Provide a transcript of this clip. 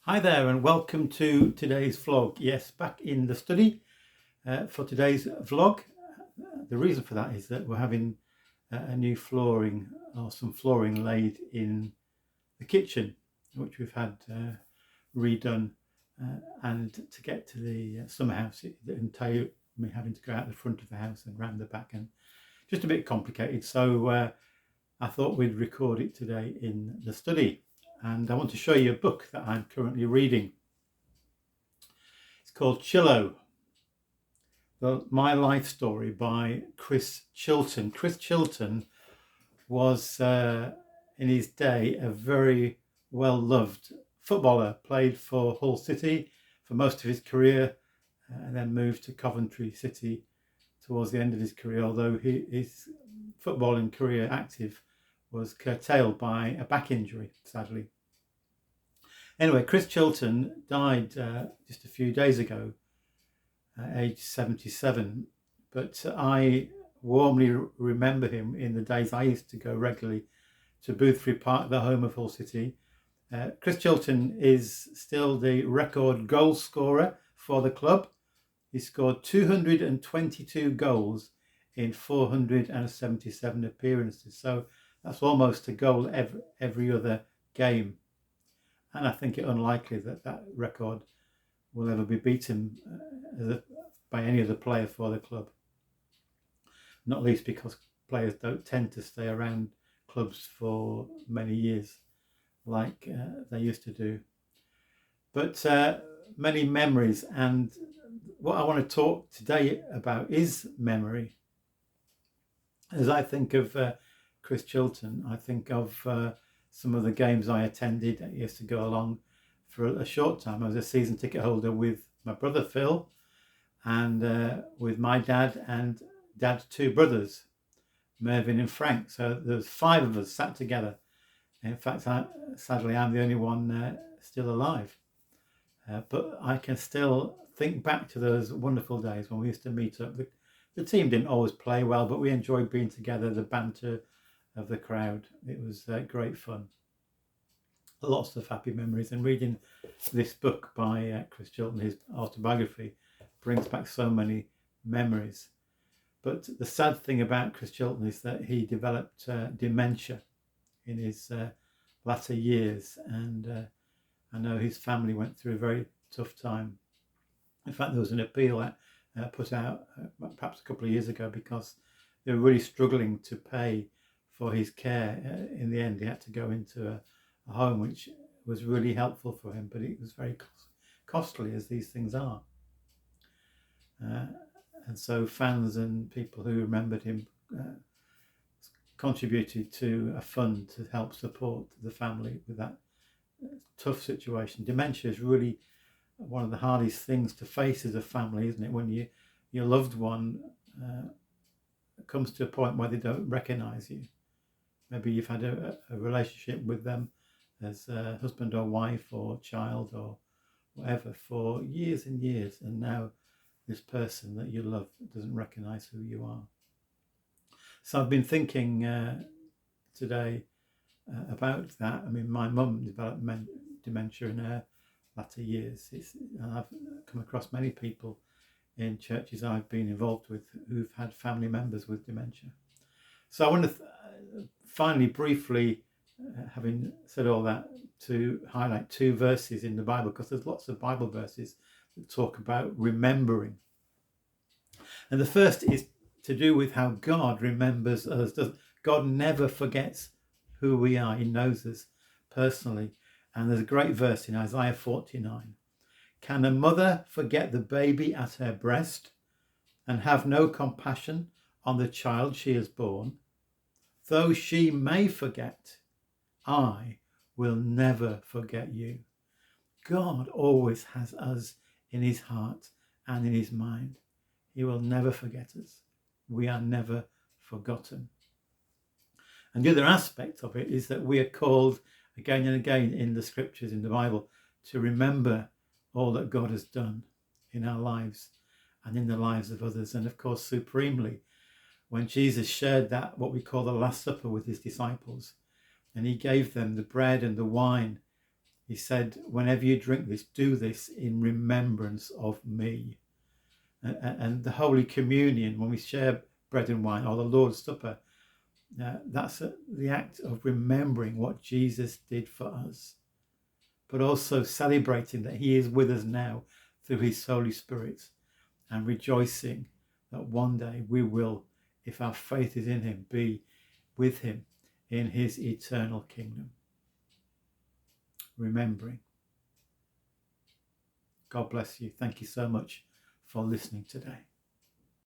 Hi there and welcome to today's vlog. Yes, back in the study for today's vlog. The reason for that is that we're having a new flooring or some flooring laid in the kitchen, which we've had redone, and to get to the summer house it entailed me having to go out the front of the house and round the back, and just a bit complicated. So I thought we'd record it today in the study. And I want to show you a book that I'm currently reading. It's called Chilton, My Life Story by Chris Chilton. Chris Chilton was, in his day, a very well-loved footballer, played for Hull City for most of his career, and then moved to Coventry City towards the end of his career, although his footballing career active was curtailed by a back injury, sadly. Anyway, Chris Chilton died just a few days ago, aged 77. But I warmly remember him in the days I used to go regularly to Boothby Park, the home of Hull City. Chris Chilton is still the record goal scorer for the club. He scored 222 goals in 477 appearances. So that's almost a goal every other game. And I think it unlikely that that record will ever be beaten by any other player for the club. Not least because players don't tend to stay around clubs for many years like they used to do. But many memories, and what I want to talk today about is memory. As I think of Chris Chilton, I think of some of the games I attended. I used to go along for a short time. I was a season ticket holder with my brother Phil, and with my dad and dad's two brothers, Mervyn and Frank. So there's five of us sat together. In fact, sadly, I'm the only one still alive. But I can still think back to those wonderful days when we used to meet up. The team didn't always play well, but we enjoyed being together, the banter of the crowd. It was great fun. Lots of happy memories, and reading this book by Chris Chilton, his autobiography, brings back so many memories. But the sad thing about Chris Chilton is that he developed dementia in his latter years, and I know his family went through a very tough time. In fact, there was an appeal put out perhaps a couple of years ago because they were really struggling to pay for his care. In the end, he had to go into a home, which was really helpful for him, but it was very costly, as these things are. And so fans and people who remembered him contributed to a fund to help support the family with that tough situation. Dementia is really one of the hardest things to face as a family, isn't it? When your loved one comes to a point where they don't recognise you. Maybe you've had a relationship with them as a husband or wife or child or whatever for years and years, and now this person that you love doesn't recognise who you are. So I've been thinking today about that. I mean, my mum developed dementia in her latter years. And I've come across many people in churches I've been involved with who've had family members with dementia. So I want to finally briefly, having said all that, to highlight two verses in the Bible, because there's lots of Bible verses that talk about remembering. And the first is to do with how God remembers us. God never forgets who we are. He knows us personally. And there's a great verse in Isaiah 49. Can a mother forget the baby at her breast and have no compassion on the child she has born? Though she may forget, I will never forget you. God always has us in his heart and in his mind. He will never forget us. We are never forgotten. And the other aspect of it is that we are called again and again in the scriptures, in the Bible, to remember all that God has done in our lives and in the lives of others. And of course, supremely, when Jesus shared that, what we call the Last Supper, with his disciples, and he gave them the bread and the wine, He said, whenever you drink this, do this in remembrance of me. And the Holy Communion, when we share bread and wine, or the Lord's Supper, that's the act of remembering what Jesus did for us, but also celebrating that he is with us now through his Holy Spirit, and rejoicing that one day we will, if our faith is in him, be with him in his eternal kingdom. Remembering. God bless you. Thank you so much for listening today.